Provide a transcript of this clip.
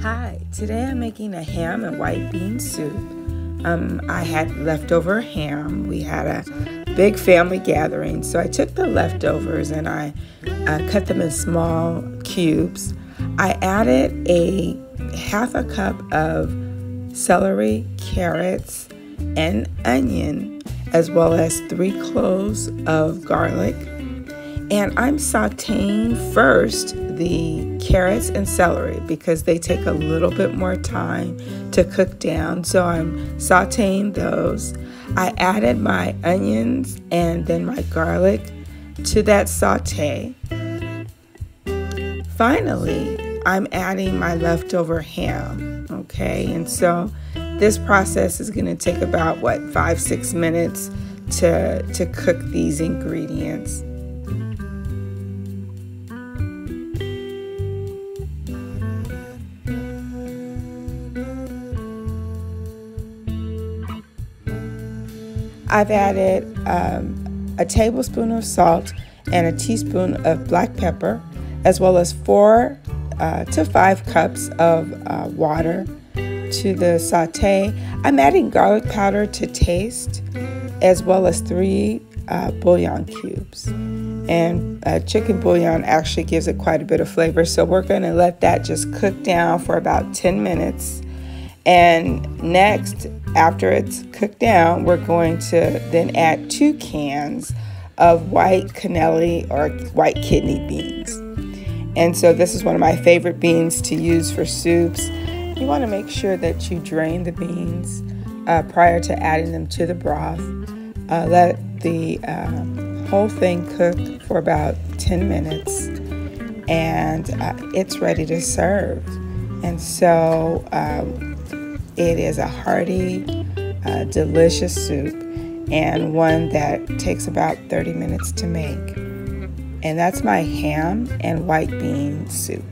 Hi, today I'm making a ham and white bean soup. I had leftover ham. We had a big family gathering, so I took the leftovers and I cut them in small cubes. I added a half a cup of celery, carrots, and onion, as well as 3 cloves of garlic. And I'm sauteing first the carrots and celery because they take a little bit more time to cook down. So I'm sauteing those. I added my onions and then my garlic to that saute. Finally, I'm adding my leftover ham. Okay, and so this process is going to take about 5-6 minutes to cook these ingredients. I've added a tablespoon of salt and a teaspoon of black pepper, as well as 4 to 5 cups of water to the saute. I'm adding garlic powder to taste, as well as 3 bouillon cubes. And chicken bouillon actually gives it quite a bit of flavor, so we're going to let that just cook down for about 10 minutes. And next, after it's cooked down, we're going to then add 2 cans of white cannellini or white kidney beans. And so this is one of my favorite beans to use for soups. You want to make sure that you drain the beans prior to adding them to the broth. Let the whole thing cook for about 10 minutes, and it's ready to serve. And so it is a hearty, delicious soup, and one that takes about 30 minutes to make. And that's my ham and white bean soup.